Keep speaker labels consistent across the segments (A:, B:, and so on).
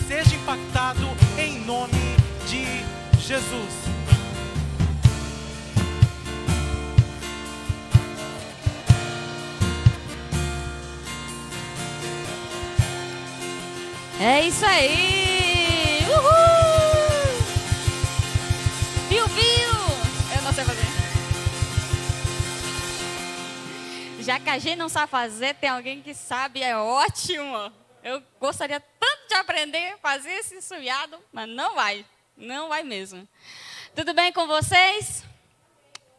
A: seja impactado em nome de Jesus.
B: É isso aí! Uhul! Viu? Eu não sei fazer. Já que a gente não sabe fazer, tem alguém que sabe, é ótimo. Eu gostaria tanto de aprender a fazer esse suiado, mas não vai mesmo. Tudo bem com vocês?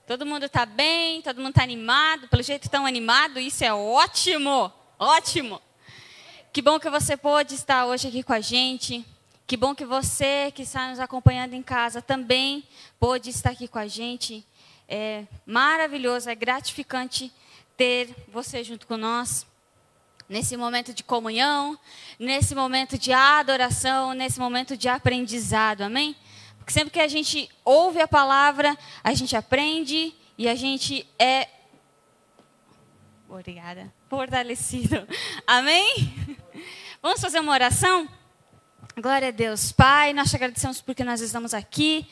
B: Todo mundo está bem? Todo mundo está animado? Pelo jeito tão animado, isso é ótimo! Ótimo! Que bom que você pôde estar hoje aqui com a gente. Que bom que você que está nos acompanhando em casa também pôde estar aqui com a gente. É maravilhoso, é gratificante ter você junto com nós. Nesse momento de comunhão, nesse momento de adoração, nesse momento de aprendizado, amém? Porque sempre que a gente ouve a palavra, a gente aprende e a gente é... Obrigada. Fortalecido. Amém? Vamos fazer uma oração? Glória a Deus. Pai, nós te agradecemos porque nós estamos aqui.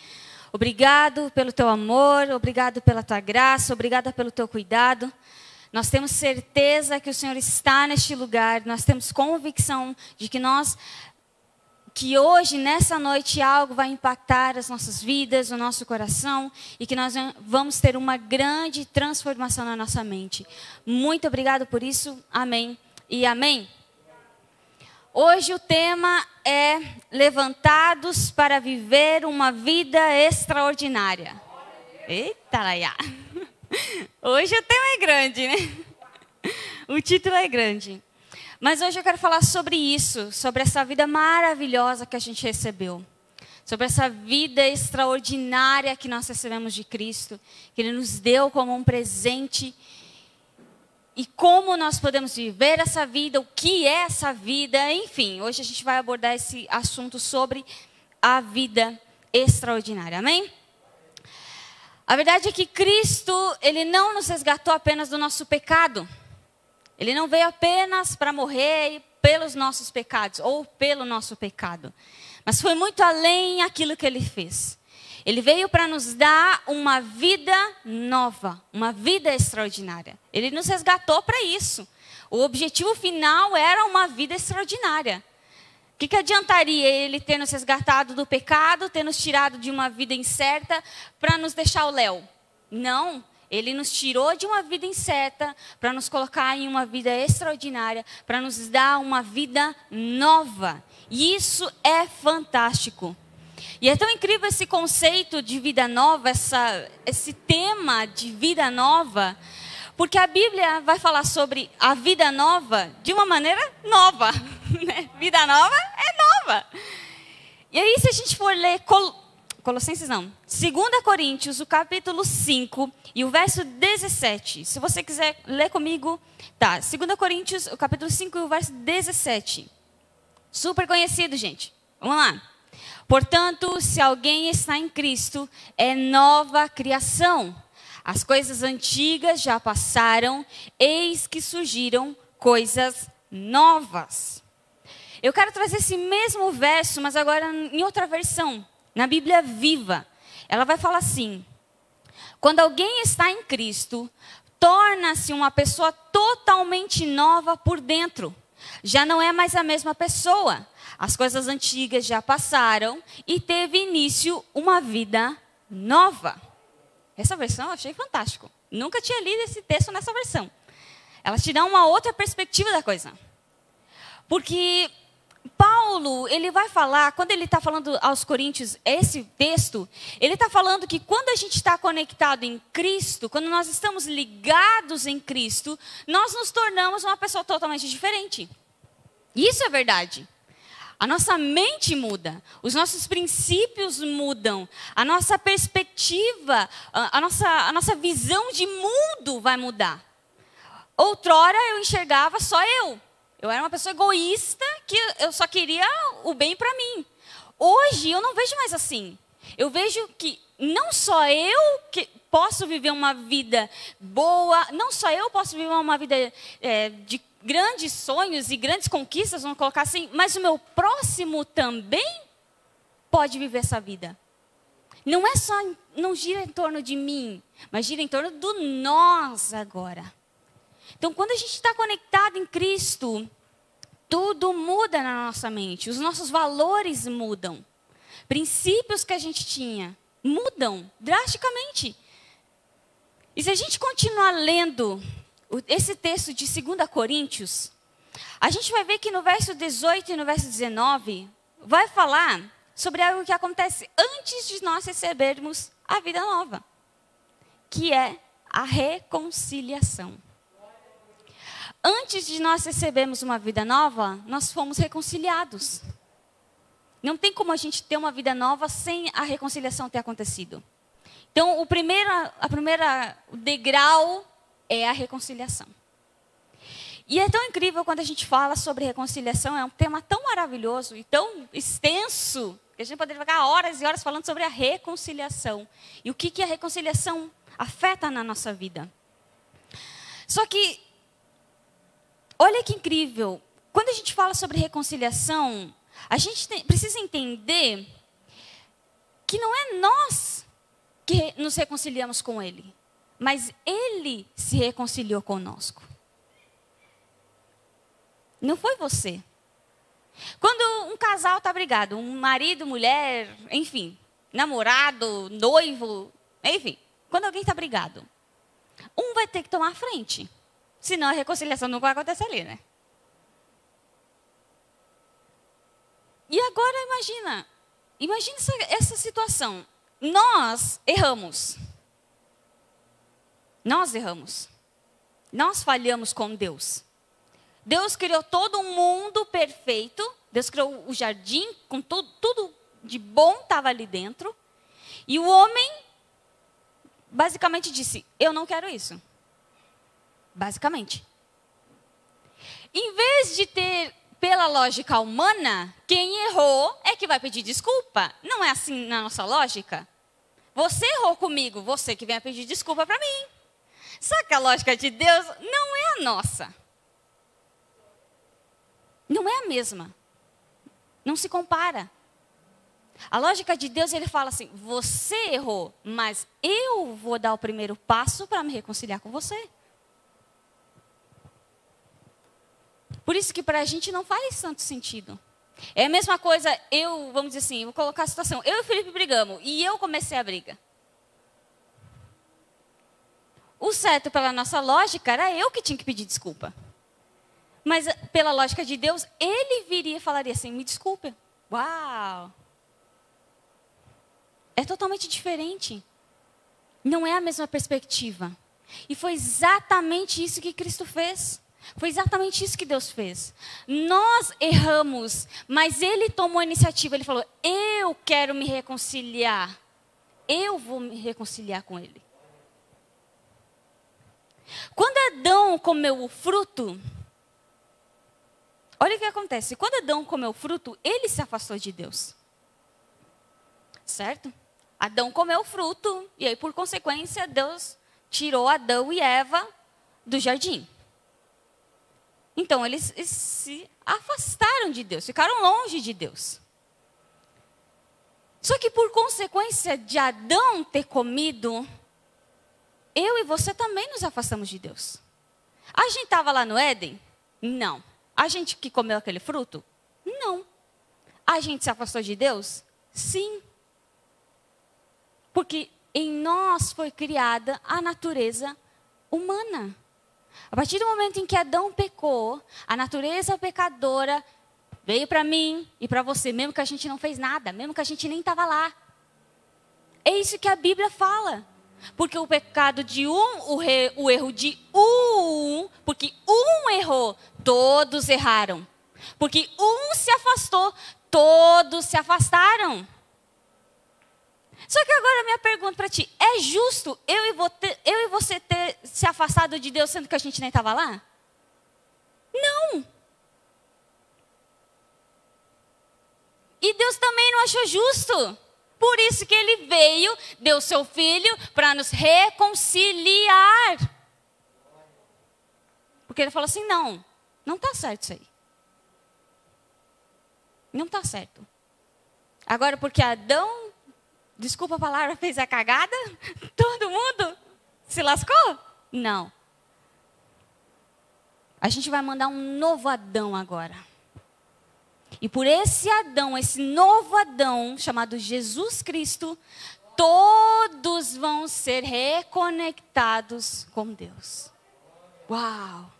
B: Obrigado pelo teu amor, obrigado pela tua graça, obrigada pelo teu cuidado. Nós temos certeza que o Senhor está neste lugar. Nós temos convicção de que hoje, nessa noite, algo vai impactar as nossas vidas, o nosso coração, e que nós vamos ter uma grande transformação na nossa mente. Muito obrigado por isso. Amém e amém. Hoje o tema é levantados para viver uma vida extraordinária. Eita, Laia. Hoje o tema é grande, né? O título é grande. Mas hoje eu quero falar sobre isso, sobre essa vida maravilhosa que a gente recebeu. Sobre essa vida extraordinária que nós recebemos de Cristo, que Ele nos deu como um presente. E como nós podemos viver essa vida, o que é essa vida, enfim. Hoje a gente vai abordar esse assunto sobre a vida extraordinária, amém? A verdade é que Cristo, Ele não nos resgatou apenas do nosso pecado. Ele não veio apenas para morrer pelos nossos pecados, ou pelo nosso pecado. Mas foi muito além aquilo que Ele fez. Ele veio para nos dar uma vida nova, uma vida extraordinária. Ele nos resgatou para isso. O objetivo final era uma vida extraordinária. O que adiantaria Ele ter nos resgatado do pecado, ter nos tirado de uma vida incerta para nos deixar o léu? Não, Ele nos tirou de uma vida incerta para nos colocar em uma vida extraordinária, para nos dar uma vida nova. E isso é fantástico. E é tão incrível esse conceito de vida nova, esse tema de vida nova, porque a Bíblia vai falar sobre a vida nova de uma maneira nova. Né? Vida nova é nova. E aí, se a gente for ler Colossenses não, 2 Coríntios, o capítulo 5 e o verso 17. Se você quiser ler comigo, tá. 2 Coríntios, o capítulo 5 e o verso 17. Super conhecido, gente. Vamos lá. Portanto, se alguém está em Cristo, é nova criação. As coisas antigas já passaram, eis que surgiram coisas novas. Eu quero trazer esse mesmo verso, mas agora em outra versão, na Bíblia Viva. Ela vai falar assim: quando alguém está em Cristo, torna-se uma pessoa totalmente nova por dentro. Já não é mais a mesma pessoa. As coisas antigas já passaram e teve início uma vida nova. Essa versão eu achei fantástico. Nunca tinha lido esse texto nessa versão. Ela te dá uma outra perspectiva da coisa. Porque Paulo, ele vai falar, quando ele está falando aos Coríntios, esse texto, ele está falando que quando a gente está conectado em Cristo, quando nós estamos ligados em Cristo, nós nos tornamos uma pessoa totalmente diferente. Isso é verdade. A nossa mente muda, os nossos princípios mudam, a nossa perspectiva, a nossa visão de mundo vai mudar. Outrora eu enxergava só eu. Eu era uma pessoa egoísta que eu só queria o bem para mim. Hoje eu não vejo mais assim. Eu vejo que não só eu que posso viver uma vida boa, não só eu posso viver uma vida grandes sonhos e grandes conquistas, vamos colocar assim, mas o meu próximo também pode viver essa vida. Não é só, não gira em torno de mim, mas gira em torno do nós agora. Então, quando a gente está conectado em Cristo, tudo muda na nossa mente, os nossos valores mudam. Princípios que a gente tinha mudam drasticamente. E se a gente continuar lendo esse texto de 2 Coríntios, a gente vai ver que no verso 18 e no verso 19, vai falar sobre algo que acontece antes de nós recebermos a vida nova, que é a reconciliação. Antes de nós recebermos uma vida nova, nós fomos reconciliados. Não tem como a gente ter uma vida nova sem a reconciliação ter acontecido. Então, o primeiro degrau é a reconciliação. E é tão incrível quando a gente fala sobre reconciliação, é um tema tão maravilhoso e tão extenso, que a gente poderia ficar horas e horas falando sobre a reconciliação. E o que a reconciliação afeta na nossa vida. Só que, olha que incrível, quando a gente fala sobre reconciliação, a gente precisa entender que não é nós que nos reconciliamos com Ele, mas Ele se reconciliou conosco. Não foi você. Quando um casal está brigado, um marido, mulher, enfim, namorado, noivo, enfim, quando alguém está brigado, um vai ter que tomar a frente, senão a reconciliação não vai acontecer ali, né? E agora imagina essa situação. Nós erramos. Nós falhamos com Deus. Deus criou todo um mundo perfeito. Deus criou o jardim, com tudo de bom estava ali dentro. E o homem basicamente disse, eu não quero isso. Basicamente. Em vez de ter, pela lógica humana, quem errou é que vai pedir desculpa. Não é assim na nossa lógica? Você errou comigo, você que vem a pedir desculpa para mim. Só que a lógica de Deus não é a nossa. Não é a mesma. Não se compara. A lógica de Deus, ele fala assim, você errou, mas eu vou dar o primeiro passo para me reconciliar com você. Por isso que para a gente não faz tanto sentido. É a mesma coisa, vamos dizer assim, vou colocar a situação, eu e o Felipe brigamos, e eu comecei a briga. O certo pela nossa lógica era eu que tinha que pedir desculpa. Mas pela lógica de Deus, ele viria e falaria assim, me desculpe. Uau! É totalmente diferente. Não é a mesma perspectiva. E foi exatamente isso que Cristo fez. Foi exatamente isso que Deus fez. Nós erramos, mas Ele tomou a iniciativa. Ele falou, eu quero me reconciliar. Eu vou me reconciliar com Ele. Quando Adão comeu o fruto, olha o que acontece. Quando Adão comeu o fruto, ele se afastou de Deus. Certo? Adão comeu o fruto, e aí, por consequência, Deus tirou Adão e Eva do jardim. Então, eles se afastaram de Deus, ficaram longe de Deus. Só que por consequência de Adão ter comido, eu e você também nos afastamos de Deus. A gente estava lá no Éden? Não. A gente que comeu aquele fruto? Não. A gente se afastou de Deus? Sim. Porque em nós foi criada a natureza humana. A partir do momento em que Adão pecou, a natureza pecadora veio para mim e para você, mesmo que a gente não fez nada, mesmo que a gente nem estava lá. É isso que a Bíblia fala. Porque o pecado de o erro de porque um errou, todos erraram. Porque um se afastou, todos se afastaram. Só que agora a minha pergunta para ti, é justo eu e você ter se afastado de Deus sendo que a gente nem estava lá? Não. E Deus também não achou justo. Por isso que Ele veio, deu seu Filho para nos reconciliar. Porque Ele falou assim, não, Não está certo isso aí. Não está certo. Agora, porque Adão, desculpa a palavra, fez a cagada, todo mundo se lascou? Não. A gente vai mandar um novo Adão agora. E por esse Adão, esse novo Adão, chamado Jesus Cristo, todos vão ser reconectados com Deus. Uau!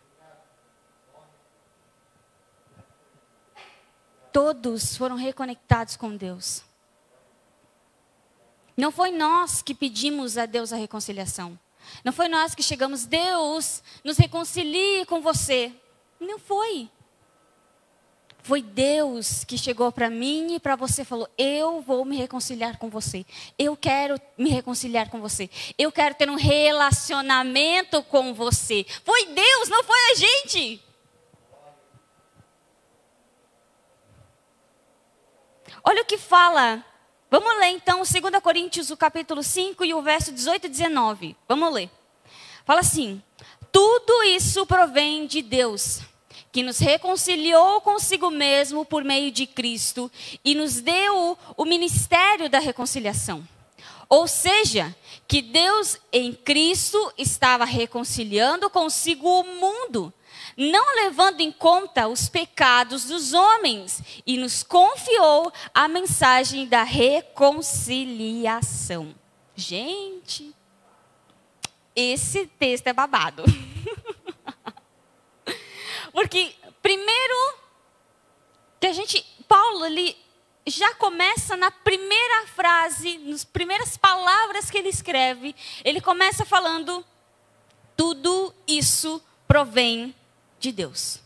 B: Todos foram reconectados com Deus. Não foi nós que pedimos a Deus a reconciliação. Não foi nós que chegamos, Deus, nos reconcilie com você. Não foi. Foi Deus que chegou para mim e para você e falou, eu vou me reconciliar com você. Eu quero me reconciliar com você. Eu quero ter um relacionamento com você. Foi Deus, não foi a gente. Olha o que fala. Vamos ler então 2 Coríntios, o capítulo 5 e o verso 18 e 19. Vamos ler. Fala assim, tudo isso provém de Deus, que nos reconciliou consigo mesmo por meio de Cristo e nos deu o ministério da reconciliação. Ou seja, que Deus em Cristo estava reconciliando consigo o mundo, não levando em conta os pecados dos homens, e nos confiou a mensagem da reconciliação. Gente, esse texto é babado. Porque, primeiro, que Paulo, ele já começa na primeira frase, nas primeiras palavras que ele escreve, ele começa falando, tudo isso provém de Deus.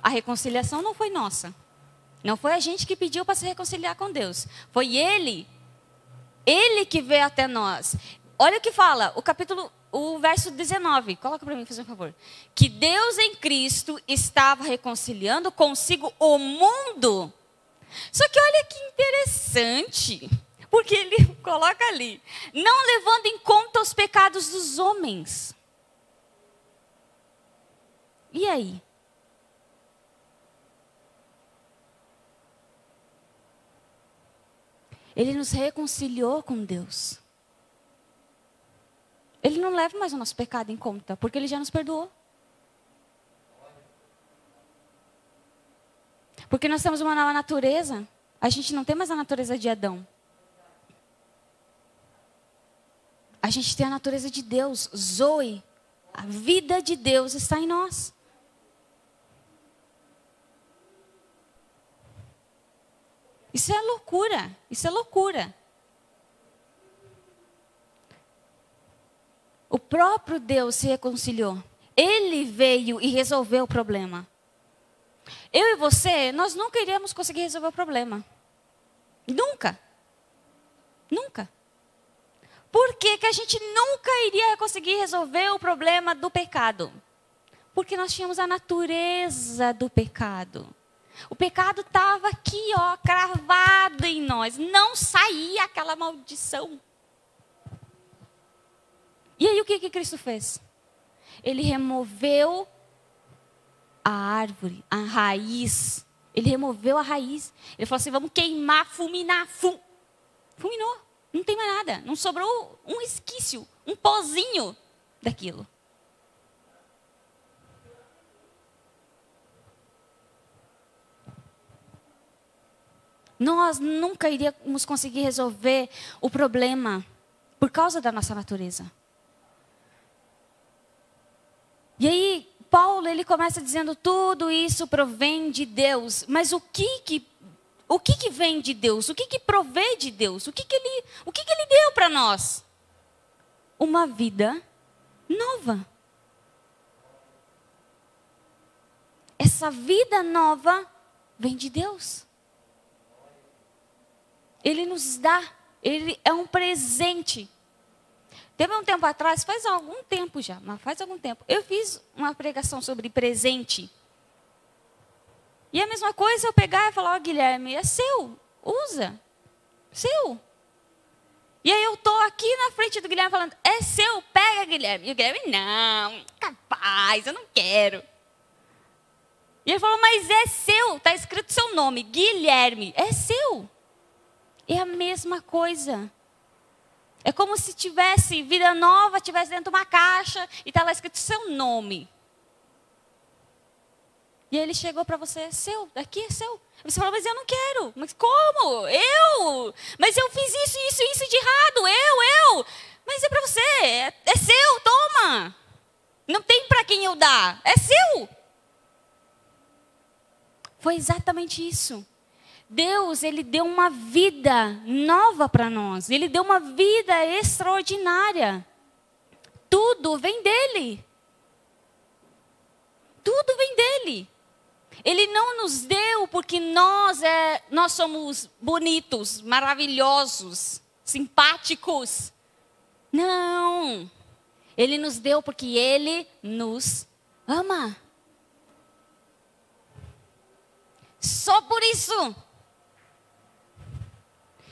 B: A reconciliação não foi nossa. Não foi a gente que pediu para se reconciliar com Deus. Foi Ele que veio até nós. Olha o que fala, o verso 19. Coloca para mim, por favor. Que Deus em Cristo estava reconciliando consigo o mundo. Só que olha que interessante. Porque ele coloca ali, não levando em conta os pecados dos homens. E aí? Ele nos reconciliou com Deus. Ele não leva mais o nosso pecado em conta, porque Ele já nos perdoou. Porque nós temos uma nova natureza. A gente não tem mais a natureza de Adão. A gente tem a natureza de Deus, Zoe. A vida de Deus está em nós. Isso é loucura, isso é loucura. O próprio Deus se reconciliou. Ele veio e resolveu o problema. Eu e você, nós nunca iríamos conseguir resolver o problema. Nunca. Nunca. Por que que a gente nunca iria conseguir resolver o problema do pecado? Porque nós tínhamos a natureza do pecado. O pecado estava aqui, ó, cravado em nós. Não saía aquela maldição. E aí o que Cristo fez? Ele removeu a árvore, a raiz. Ele removeu a raiz. Ele falou assim, vamos queimar, fulminar. Fulminou. Não tem mais nada. Não sobrou um resquício, um pozinho daquilo. Nós nunca iríamos conseguir resolver o problema por causa da nossa natureza. E aí, Paulo, ele começa dizendo, tudo isso provém de Deus. Mas o que vem de Deus? O que provém de Deus? O que ele deu para nós? Uma vida nova. Essa vida nova vem de Deus. Ele nos dá, ele é um presente. Teve um tempo atrás, faz algum tempo já, mas faz algum tempo, eu fiz uma pregação sobre presente. E a mesma coisa eu pegar e falar, Guilherme, é seu, usa, seu. E aí eu estou aqui na frente do Guilherme falando, é seu, pega, Guilherme. E o Guilherme, não, nunca faz, eu não quero. E ele falou, mas é seu, está escrito seu nome, Guilherme, é seu. É a mesma coisa. É como se tivesse vida nova, tivesse dentro de uma caixa e está lá escrito seu nome. E ele chegou para você, é seu, daqui é seu. Você falou, mas eu não quero. Mas como? Eu? Mas eu fiz isso de errado. Eu. Mas é para você, é seu, toma. Não tem para quem eu dar, é seu. Foi exatamente isso. Deus, Ele deu uma vida nova para nós. Ele deu uma vida extraordinária. Tudo vem dEle. Tudo vem dEle. Ele não nos deu porque nós somos bonitos, maravilhosos, simpáticos. Não. Ele nos deu porque Ele nos ama. Só por isso.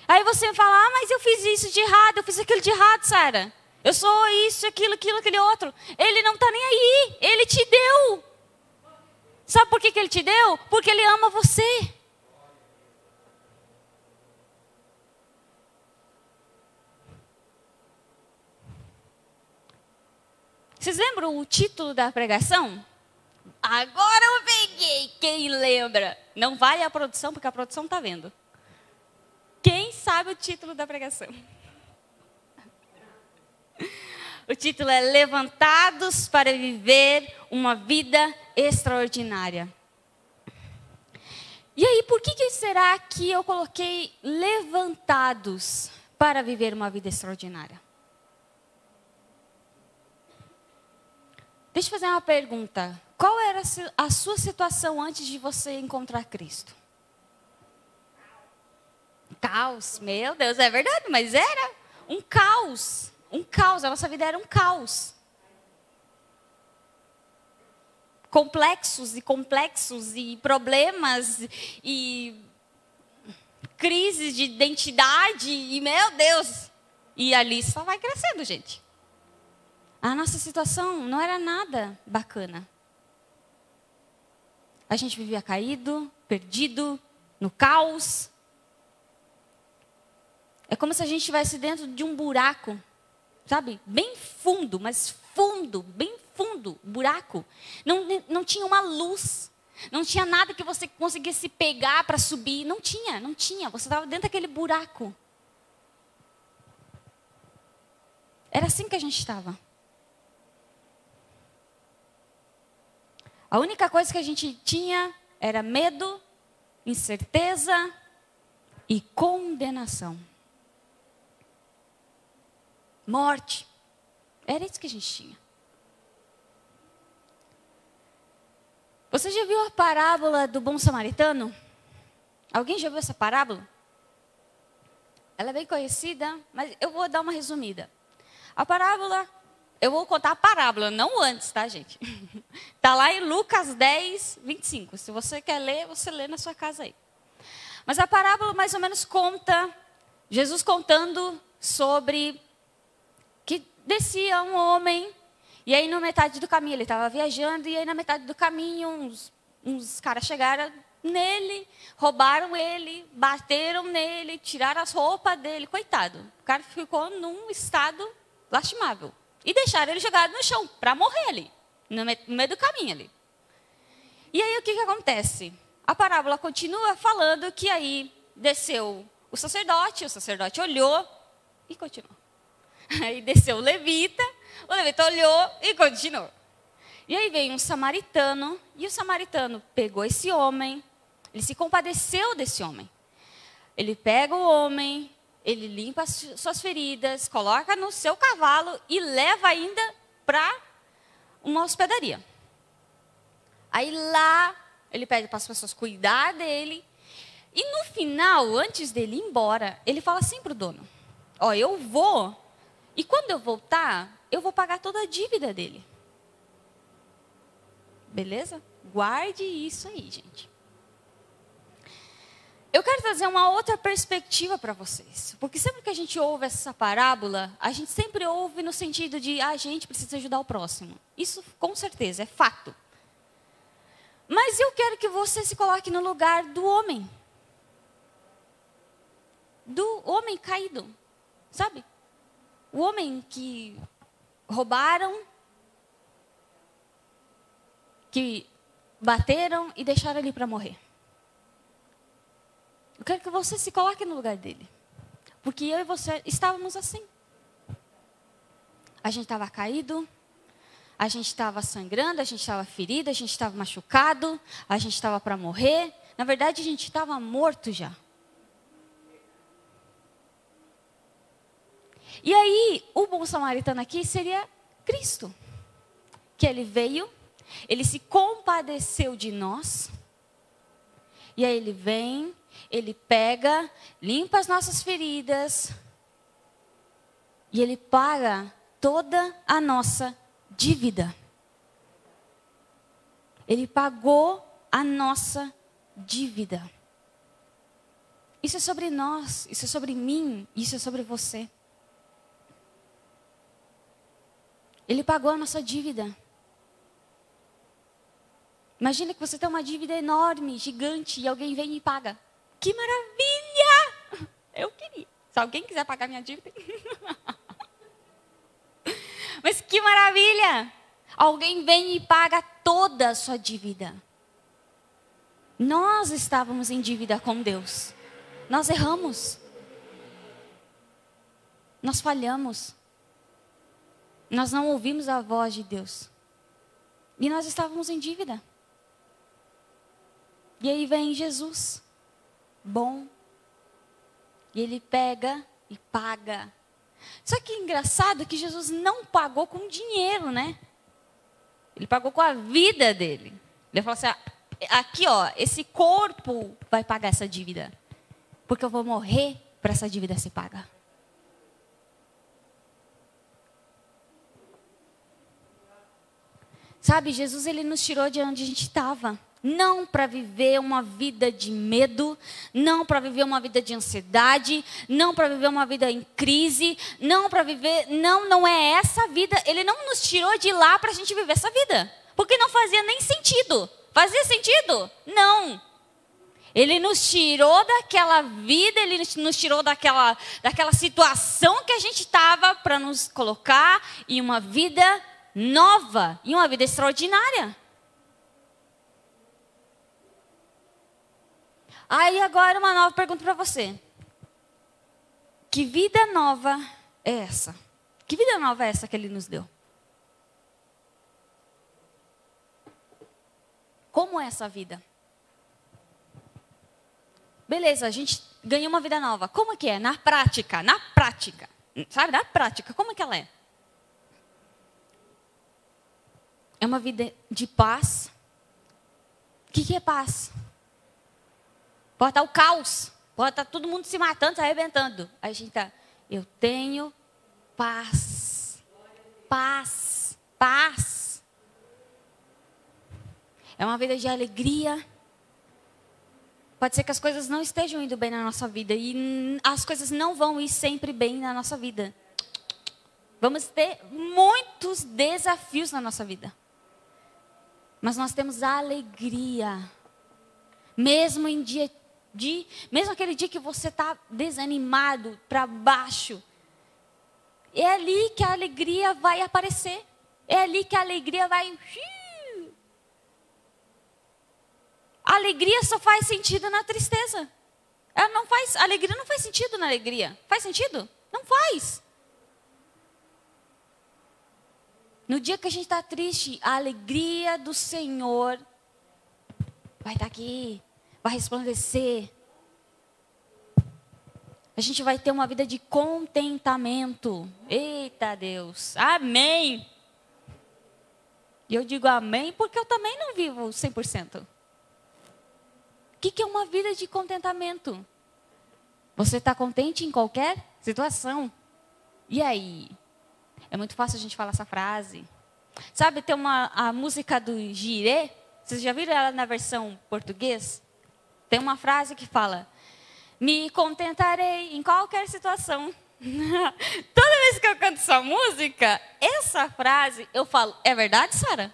B: Aí você fala, mas eu fiz isso de errado, eu fiz aquilo de errado, Sara. Eu sou isso, aquilo, aquele outro. Ele não está nem aí, Ele te deu. Sabe por que Ele te deu? Porque Ele ama você. Vocês lembram o título da pregação? Agora eu peguei. Quem lembra? Não vale a produção, porque a produção está vendo. Quem sabe o título da pregação? O título é Levantados para viver uma vida extraordinária. E aí, por que será que eu coloquei levantados para viver uma vida extraordinária? Deixa eu fazer uma pergunta. Qual era a sua situação antes de você encontrar Cristo? Caos. Meu Deus, é verdade, mas era um caos. Um caos, a nossa vida era um caos. Complexos e problemas e crises de identidade e meu Deus. E ali só vai crescendo, gente. A nossa situação não era nada bacana. A gente vivia caído, perdido, no caos. É como se a gente estivesse dentro de um buraco, sabe? Bem fundo, mas fundo, bem fundo, buraco. Não tinha uma luz, não tinha nada que você conseguisse pegar para subir. Não tinha. Você estava dentro daquele buraco. Era assim que a gente estava. A única coisa que a gente tinha era medo, incerteza e condenação. Morte. Era isso que a gente tinha. Você já viu a parábola do bom samaritano? Alguém já viu essa parábola? Ela é bem conhecida, mas eu vou dar uma resumida. A parábola, eu vou contar a parábola, não antes, tá, gente? Está lá em Lucas 10, 25. Se você quer ler, você lê na sua casa aí. Mas a parábola mais ou menos conta, Jesus contando sobre que descia um homem, e aí na metade do caminho, ele estava viajando, e aí na metade do caminho, uns caras chegaram nele, roubaram ele, bateram nele, tiraram as roupas dele, coitado. O cara ficou num estado lastimável. E deixaram ele jogado no chão, para morrer ali, no meio do caminho ali. E aí o que acontece? A parábola continua falando que aí desceu o sacerdote olhou e continuou. Aí desceu o levita olhou e continuou. E aí veio um samaritano, e o samaritano pegou esse homem, ele se compadeceu desse homem. Ele pega o homem, ele limpa as suas feridas, coloca no seu cavalo e leva ainda para uma hospedaria. Aí lá, ele pede para as pessoas cuidar dele. E no final, antes dele ir embora, ele fala assim para o dono: ó, eu vou, e quando eu voltar, eu vou pagar toda a dívida dele. Beleza? Guarde isso aí, gente. eu quero trazer uma outra perspectiva para vocês. Porque sempre que a gente ouve essa parábola, a gente sempre ouve no sentido de a gente precisa ajudar o próximo. Isso com certeza, é fato. Mas eu quero que você se coloque no lugar do homem. Do homem caído, sabe? O homem que roubaram, que bateram e deixaram ele para morrer. Eu quero que você se coloque no lugar dele. Porque eu e você estávamos assim. A gente estava caído, a gente estava sangrando, a gente estava ferido, a gente estava machucado, a gente estava para morrer. Na verdade, a gente estava morto já. E aí, o bom samaritano aqui seria Cristo. Que ele veio, ele se compadeceu de nós. E aí ele vem, ele pega, limpa as nossas feridas. E ele paga toda a nossa dívida. Ele pagou a nossa dívida. Isso é sobre nós, isso é sobre mim, isso é sobre você. Ele pagou a nossa dívida. Imagina que você tem uma dívida enorme, gigante, e alguém vem e paga. Que maravilha! Eu queria. Se alguém quiser pagar minha dívida. Mas que maravilha! Alguém vem e paga toda a sua dívida. Nós estávamos em dívida com Deus. Nós erramos. Nós falhamos. Nós não ouvimos a voz de Deus. E nós estávamos em dívida. E aí vem Jesus, bom. E ele pega e paga. Só que é engraçado que Jesus não pagou com dinheiro, né? Ele pagou com a vida dele. Ele falou assim, aqui ó, esse corpo vai pagar essa dívida. Porque eu vou morrer para essa dívida ser paga. Sabe, Jesus ele nos tirou de onde a gente estava. Não para viver uma vida de medo, não para viver uma vida de ansiedade, não para viver uma vida em crise, não para viver, não é essa vida. Ele não nos tirou de lá para a gente viver essa vida, porque não fazia nem sentido. Fazia sentido? Não. Ele nos tirou daquela vida, ele nos tirou daquela situação que a gente estava para nos colocar em uma vida nova, em uma vida extraordinária. Aí agora uma nova pergunta para você. Que vida nova é essa? Que vida nova é essa que ele nos deu? Como é essa vida? Beleza, a gente ganhou uma vida nova. Como que é? Na prática. Sabe, na prática, como é que ela é? É uma vida de paz. O que é paz? Pode estar o caos. Pode estar todo mundo se matando, se arrebentando. Aí a gente está, eu tenho paz. Paz. Paz. É uma vida de alegria. Pode ser que as coisas não estejam indo bem na nossa vida. E as coisas não vão ir sempre bem na nossa vida. Vamos ter muitos desafios na nossa vida. Mas nós temos a alegria. Mesmo em mesmo aquele dia que você está desanimado, para baixo. É ali que a alegria vai aparecer. É ali que a alegria vai... A alegria só faz sentido na tristeza. A alegria não faz sentido na alegria. Faz sentido? Não faz. No dia que a gente está triste, a alegria do Senhor vai estar aqui, vai resplandecer. A gente vai ter uma vida de contentamento. Eita Deus, amém. E eu digo amém porque eu também não vivo 100%. O que é uma vida de contentamento? Você está contente em qualquer situação. E aí? É muito fácil a gente falar essa frase. Sabe, tem a música do Girê. Vocês já viram ela na versão português? Tem uma frase que fala: Me contentarei em qualquer situação. Toda vez que eu canto essa música, essa frase, eu falo, é verdade, Sara?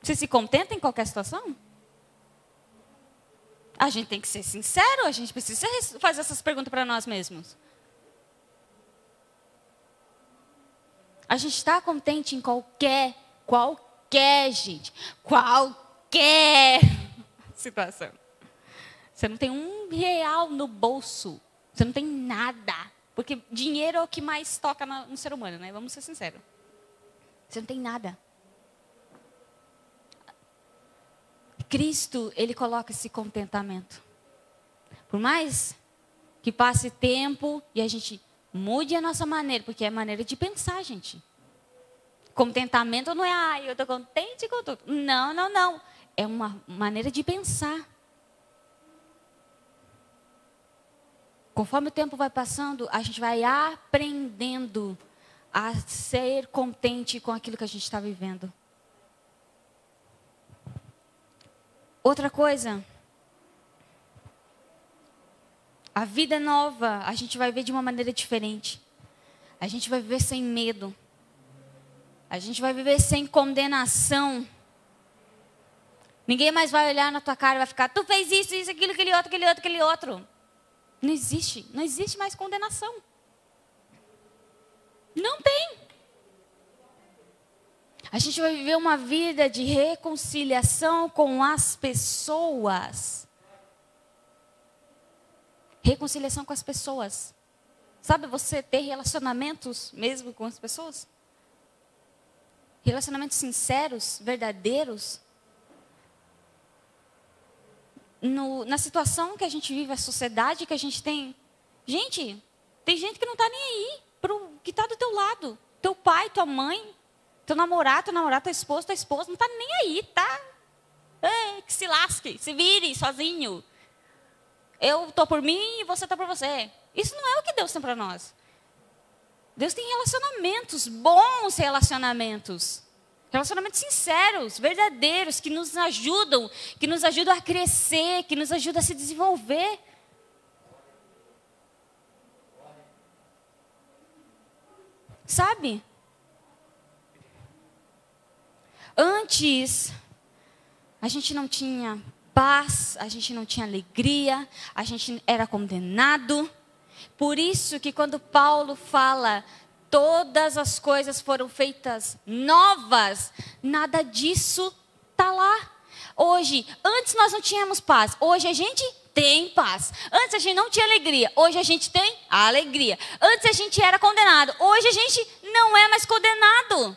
B: Você se contenta em qualquer situação? A gente tem que ser sincero, a gente precisa fazer essas perguntas para nós mesmos. A gente está contente em qualquer, gente, qualquer situação. Você não tem R$1 no bolso, você não tem nada, porque dinheiro é o que mais toca no ser humano, né? Vamos ser sinceros. Você não tem nada. Cristo, Ele coloca esse contentamento. Por mais que passe tempo e a gente mude a nossa maneira, porque é maneira de pensar, gente. Contentamento não é, eu estou contente com tudo. Não, não, não. É uma maneira de pensar. Conforme o tempo vai passando, a gente vai aprendendo a ser contente com aquilo que a gente está vivendo. Outra coisa, a vida nova, a gente vai ver de uma maneira diferente. A gente vai viver sem medo. A gente vai viver sem condenação. Ninguém mais vai olhar na tua cara e vai ficar, tu fez isso, isso, aquilo, aquele outro, aquele outro, aquele outro. Não existe mais condenação. Não tem. A gente vai viver uma vida de reconciliação com as pessoas. Reconciliação com as pessoas. Sabe você ter relacionamentos mesmo com as pessoas? Relacionamentos sinceros, verdadeiros. Na situação que a gente vive, a sociedade que a gente tem. Gente, tem gente que não está nem aí pro que está do teu lado. Teu pai, tua mãe, teu namorado, tua esposa, não está nem aí, tá? Que se lasque, se vire sozinho. Eu estou por mim e você está por você. Isso não é o que Deus tem para nós. Deus tem relacionamentos, bons relacionamentos. Relacionamentos sinceros, verdadeiros, que nos ajudam a crescer, que nos ajudam a se desenvolver. Sabe? Antes, a gente não tinha paz, a gente não tinha alegria, a gente era condenado. Por isso que quando Paulo fala, todas as coisas foram feitas novas, nada disso está lá. Hoje, antes nós não tínhamos paz, hoje a gente tem paz. Antes a gente não tinha alegria, hoje a gente tem alegria. Antes a gente era condenado, hoje a gente não é mais condenado.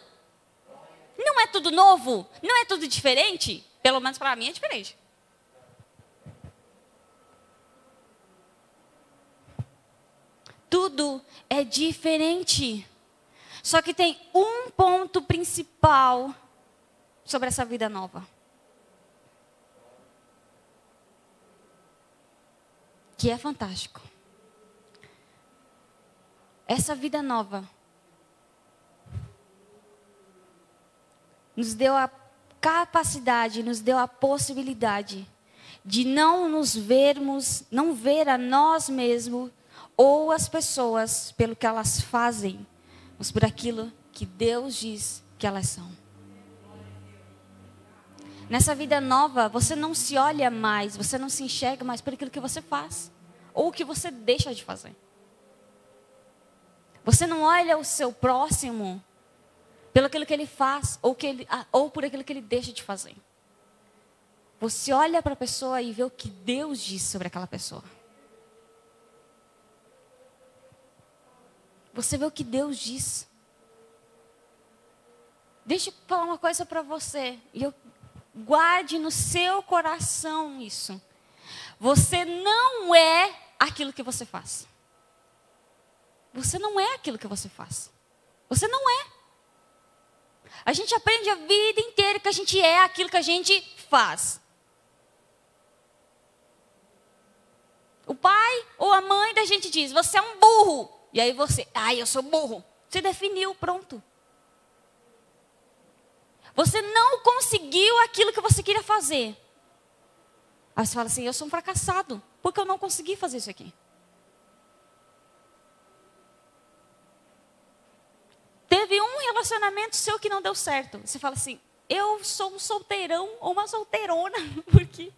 B: Não é tudo novo? Não é tudo diferente? Pelo menos para mim é diferente. Tudo é diferente. Só que tem um ponto principal sobre essa vida nova. Que é fantástico. Essa vida nova nos deu a capacidade, nos deu a possibilidade de não ver a nós mesmos ou as pessoas pelo que elas fazem, mas por aquilo que Deus diz que elas são. Nessa vida nova, você não se olha mais, você não se enxerga mais por aquilo que você faz, ou o que você deixa de fazer. Você não olha o seu próximo pelo aquilo que ele faz, ou por aquilo que ele deixa de fazer. Você olha para a pessoa e vê o que Deus diz sobre aquela pessoa. Você vê o que Deus diz. Deixa eu falar uma coisa para você. E guarde no seu coração isso. Você não é aquilo que você faz. Você não é aquilo que você faz. Você não é. A gente aprende a vida inteira que a gente é aquilo que a gente faz. O pai ou a mãe da gente diz, você é um burro. E aí você, eu sou burro. Você definiu, pronto. Você não conseguiu aquilo que você queria fazer. Aí você fala assim, eu sou um fracassado, porque eu não consegui fazer isso aqui. Teve um relacionamento seu que não deu certo. Você fala assim, eu sou um solteirão ou uma solteirona, porque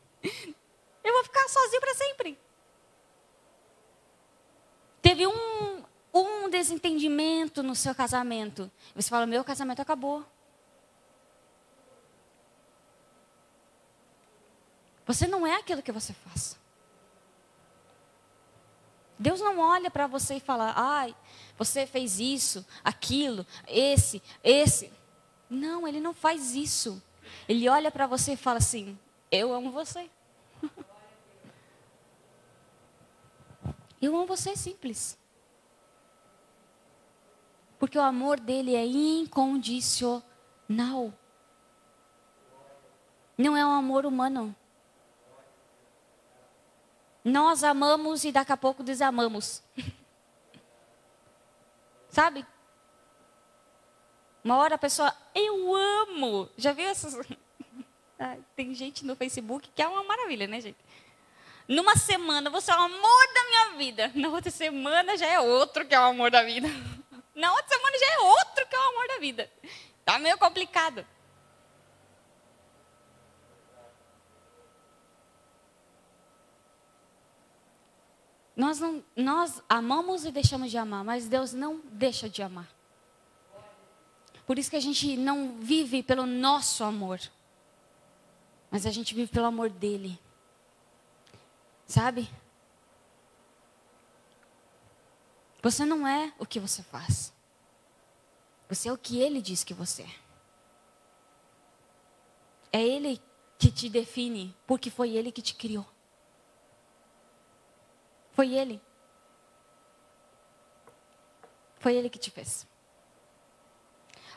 B: eu vou ficar sozinho para sempre. Teve um desentendimento no seu casamento. Você fala, meu casamento acabou. Você não é aquilo que você faz. Deus não olha para você e fala, ai, você fez isso, aquilo, esse. Não, Ele não faz isso. Ele olha para você e fala assim, eu amo você. Eu amo você, simples. Porque o amor dele é incondicional. Não é um amor humano. Nós amamos e daqui a pouco desamamos. Sabe? Uma hora a pessoa, eu amo. Já viu essas? Tem gente no Facebook que é uma maravilha, né, gente? Numa semana você é o amor da minha vida. Na outra semana já é outro que é o amor da vida. Na outra semana já é outro que é o amor da vida. Tá meio complicado. Nós amamos e deixamos de amar, mas Deus não deixa de amar. Por isso que a gente não vive pelo nosso amor, mas a gente vive pelo amor dele. Sabe? Você não é o que você faz. Você é o que ele diz que você é. É ele que te define, porque foi ele que te criou. Foi ele. Foi ele que te fez.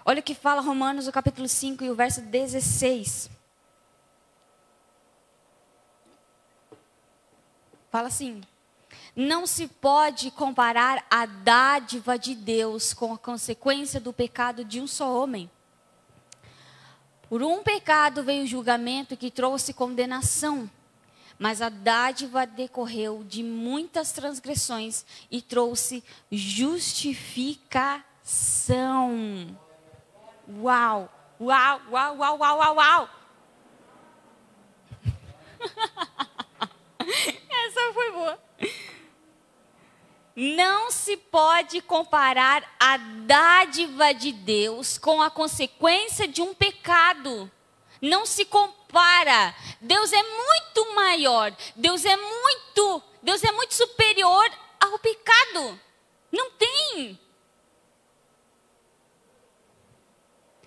B: Olha o que fala Romanos, o capítulo 5 e o verso 16. Fala assim: não se pode comparar a dádiva de Deus com a consequência do pecado de um só homem. Por um pecado veio o julgamento que trouxe condenação. Mas a dádiva decorreu de muitas transgressões e trouxe justificação. Uau, uau, uau, uau, uau, uau, uau. Essa foi boa. Não se pode comparar a dádiva de Deus com a consequência de um pecado. Não se compara. Deus é muito maior. Deus é muito superior ao pecado. Não tem.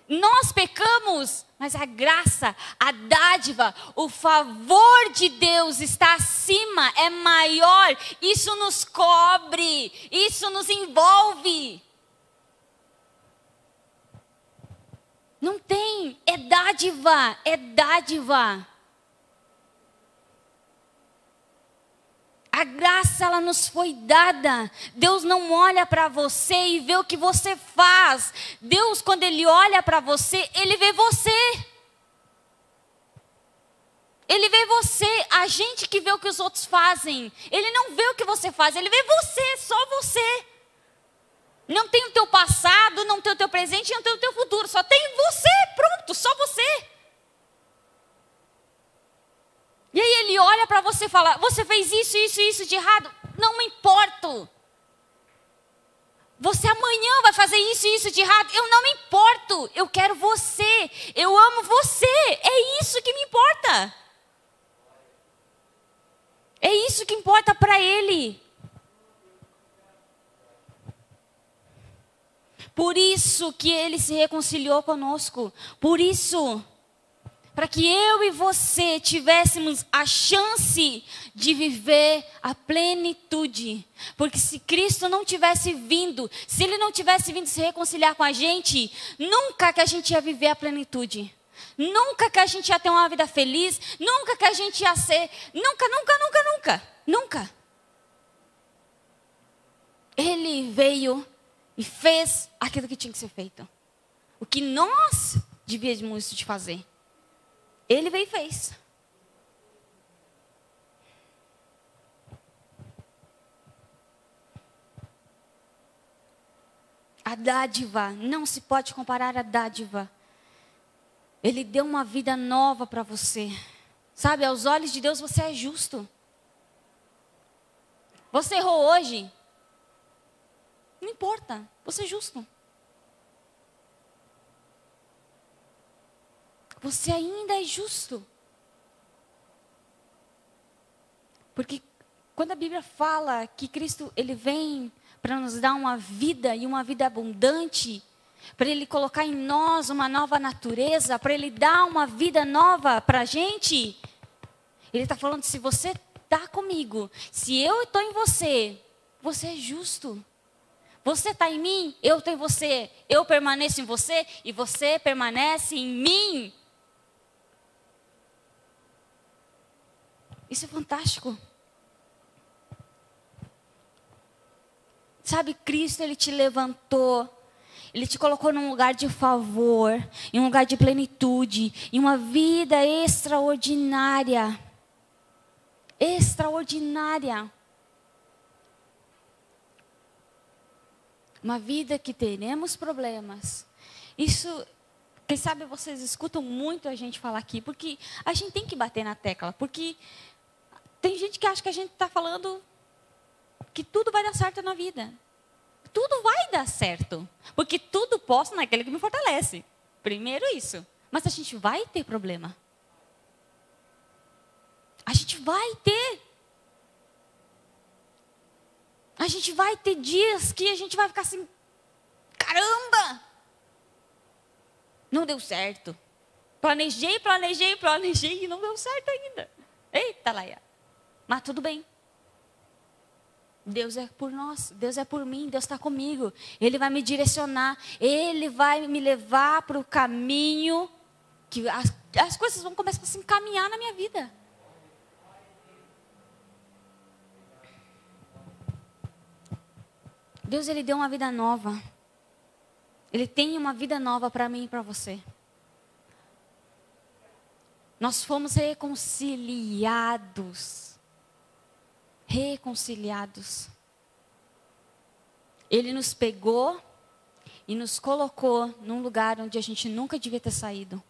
B: Nós pecamos, mas a graça, a dádiva, o favor de Deus está acima, é maior. Isso nos cobre, isso nos envolve. Não tem, é dádiva, é dádiva. A graça, ela nos foi dada. Deus não olha para você e vê o que você faz. Deus, quando Ele olha para você, Ele vê você. Ele vê você, a gente que vê o que os outros fazem. Ele não vê o que você faz, Ele vê você, só você. Não tem o teu passado, não tem o teu presente, não tem o teu futuro. Só tem você, pronto, só você. E aí ele olha para você e fala, você fez isso, isso e isso de errado. Não me importo. Você amanhã vai fazer isso e isso de errado. Eu não me importo. Eu quero você. Eu amo você. É isso que me importa. É isso que importa para ele. Por isso que ele se reconciliou conosco. Por isso, para que eu e você tivéssemos a chance de viver a plenitude. Porque se Cristo não tivesse vindo, se Ele não tivesse vindo se reconciliar com a gente, nunca que a gente ia viver a plenitude. Nunca que a gente ia ter uma vida feliz, nunca que a gente ia ser, nunca. Ele veio e fez aquilo que tinha que ser feito. O que nós devíamos de fazer. Ele veio e fez. a dádiva, não se pode comparar a dádiva. Ele deu uma vida nova para você. Sabe, aos olhos de Deus você é justo. Você errou hoje. Não importa, você é justo. Você ainda é justo. Porque quando a Bíblia fala que Cristo ele vem para nos dar uma vida e uma vida abundante, para Ele colocar em nós uma nova natureza, para Ele dar uma vida nova para a gente, Ele está falando, se você está comigo, se eu estou em você, você é justo. Você está em mim, eu estou em você, eu permaneço em você e você permanece em mim. Isso é fantástico. Sabe, Cristo, Ele te levantou. Ele te colocou num lugar de favor, em um lugar de plenitude, em uma vida extraordinária. Extraordinária. Uma vida que teremos problemas. Isso, quem sabe vocês escutam muito a gente falar aqui, porque a gente tem que bater na tecla, porque tem gente que acha que a gente está falando que tudo vai dar certo na vida. Tudo vai dar certo, porque tudo posso naquele que me fortalece. Primeiro isso. Mas a gente vai ter problema. A gente vai ter. A gente vai ter dias que a gente vai ficar assim, caramba! Não deu certo. Planejei e não deu certo ainda. Eita, Laia. Mas tudo bem. Deus é por nós, Deus é por mim, Deus está comigo. Ele vai me direcionar, Ele vai me levar para o caminho que as coisas vão começar a se encaminhar na minha vida. Deus, Ele deu uma vida nova. Ele tem uma vida nova para mim e para você. Nós fomos reconciliados. Reconciliados. Ele nos pegou e nos colocou num lugar onde a gente nunca devia ter saído.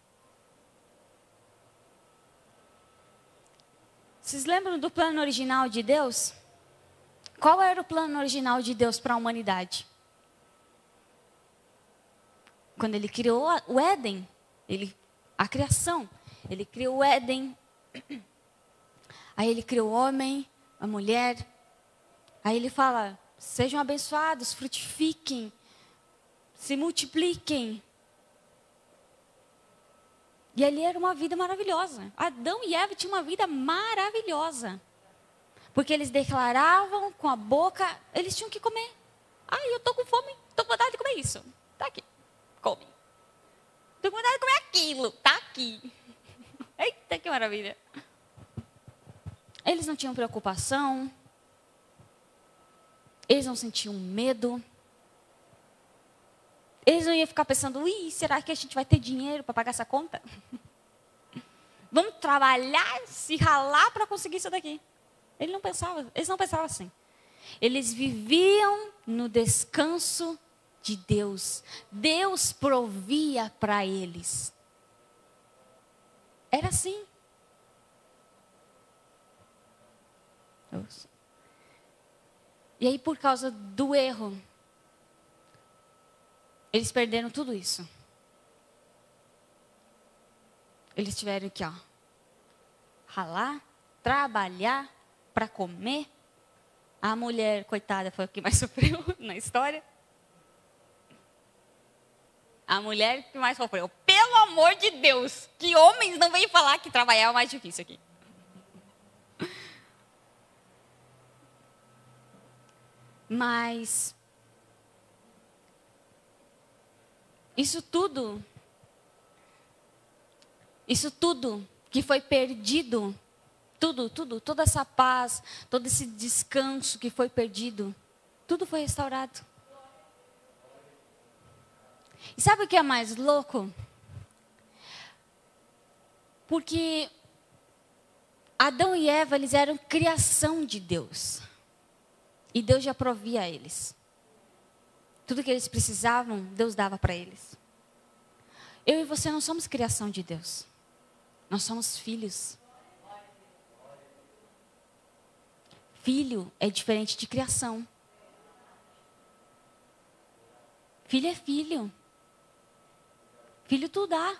B: Vocês lembram do plano original de Deus? Qual era o plano original de Deus para a humanidade? Quando Ele criou o Éden, a criação, Ele criou o Éden, aí Ele criou o homem, a mulher, aí Ele fala, sejam abençoados, frutifiquem, se multipliquem. E ali era uma vida maravilhosa. Adão e Eva tinham uma vida maravilhosa. Porque eles declaravam com a boca, eles tinham que comer. Ai, eu estou com fome, estou com vontade de comer isso. Está aqui, come. Estou com vontade de comer aquilo, está aqui. Eita, que maravilha. Eles não tinham preocupação. Eles não sentiam medo. Eles não iam ficar pensando, será que a gente vai ter dinheiro para pagar essa conta? Vamos trabalhar, se ralar para conseguir isso daqui. Eles não pensavam assim. Eles viviam no descanso de Deus. Deus provia para eles. Era assim. E aí, por causa do erro, eles perderam tudo isso. Eles tiveram que, ralar, trabalhar para comer. A mulher, coitada, foi a que mais sofreu na história. A mulher que mais sofreu. Pelo amor de Deus, que homens não vêm falar que trabalhar é o mais difícil aqui. Mas isso tudo que foi perdido, toda essa paz, todo esse descanso que foi perdido, tudo foi restaurado. E sabe o que é mais louco? Porque Adão e Eva, eles eram criação de Deus. E Deus já provia a eles. Tudo que eles precisavam, Deus dava para eles. Eu e você não somos criação de Deus. Nós somos filhos. Filho é diferente de criação. Filho é filho. Filho tu dá.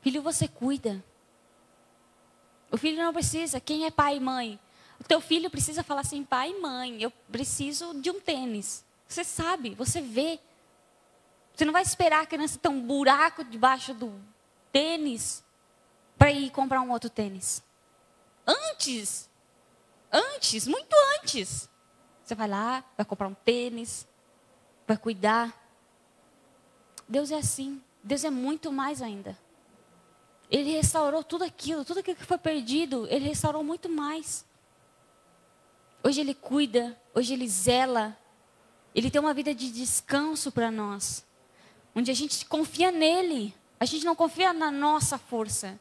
B: Filho você cuida. O filho não precisa. Quem é pai e mãe? O teu filho precisa falar assim, pai e mãe, eu preciso de um tênis. Você sabe, você vê. Você não vai esperar a criança ter um buraco debaixo do tênis para ir comprar um outro tênis. Antes, muito antes. Você vai lá, vai comprar um tênis, vai cuidar. Deus é assim. Deus é muito mais ainda. Ele restaurou tudo aquilo que foi perdido, Ele restaurou muito mais. Hoje Ele cuida, hoje Ele zela. Ele tem uma vida de descanso para nós. Onde a gente confia nele. A gente não confia na nossa força.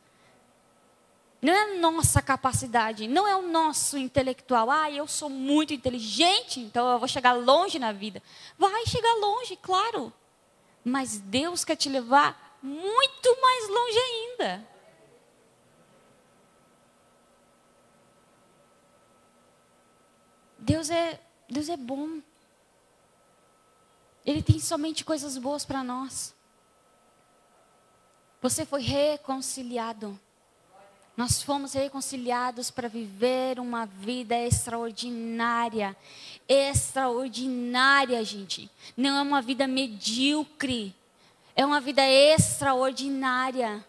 B: Não é a nossa capacidade. Não é o nosso intelectual. Eu sou muito inteligente, então eu vou chegar longe na vida. Vai chegar longe, claro. Mas Deus quer te levar muito mais longe ainda. Deus é bom. Ele tem somente coisas boas para nós. Você foi reconciliado. Nós fomos reconciliados para viver uma vida extraordinária. Extraordinária, gente. Não é uma vida medíocre. É uma vida extraordinária.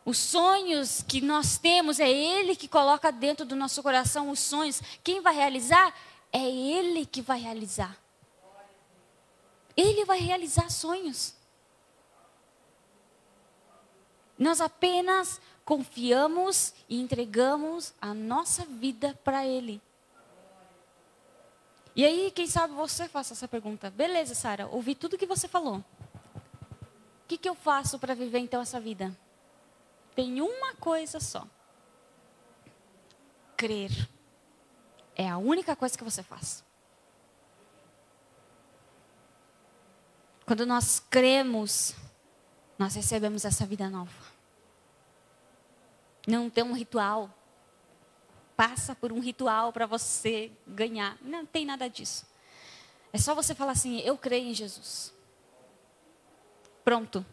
B: Os sonhos que nós temos, é Ele que coloca dentro do nosso coração os sonhos. Quem vai realizar? É Ele que vai realizar. Ele vai realizar sonhos. Nós apenas confiamos e entregamos a nossa vida para Ele. E aí, quem sabe você faça essa pergunta. Beleza, Sara, ouvi tudo que você falou. O que eu faço para viver então essa vida? Tem uma coisa só. Crer. É a única coisa que você faz. Quando nós cremos, nós recebemos essa vida nova. Não tem um ritual. Passa por um ritual para você ganhar. Não tem nada disso. É só você falar assim, eu creio em Jesus. Pronto.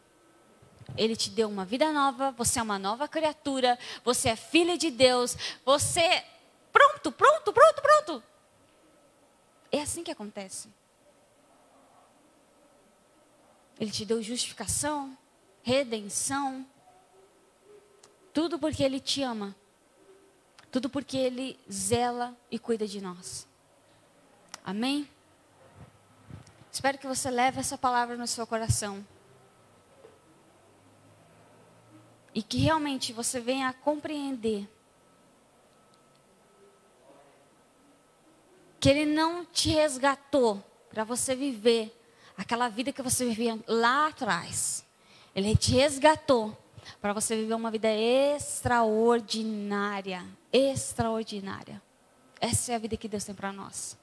B: Ele te deu uma vida nova, você é uma nova criatura, você é filho de Deus, você... Pronto. É assim que acontece. Ele te deu justificação, redenção. Tudo porque Ele te ama. Tudo porque Ele zela e cuida de nós. Amém? Espero que você leve essa palavra no seu coração. E que realmente você venha a compreender que Ele não te resgatou para você viver aquela vida que você vivia lá atrás. Ele te resgatou para você viver uma vida extraordinária. Extraordinária. Essa é a vida que Deus tem para nós.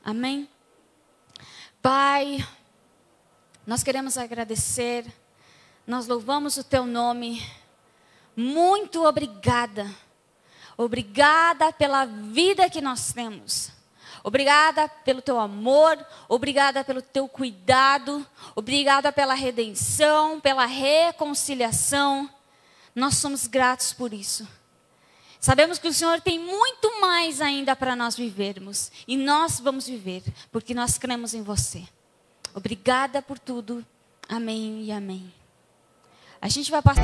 B: Amém? Pai, nós queremos agradecer. Nós louvamos o Teu nome. Muito obrigada. Obrigada pela vida que nós temos. Obrigada pelo Teu amor. Obrigada pelo Teu cuidado. Obrigada pela redenção, pela reconciliação. Nós somos gratos por isso. Sabemos que o Senhor tem muito mais ainda para nós vivermos. E nós vamos viver, porque nós cremos em Você. Obrigada por tudo. Amém e amém. A gente vai passar...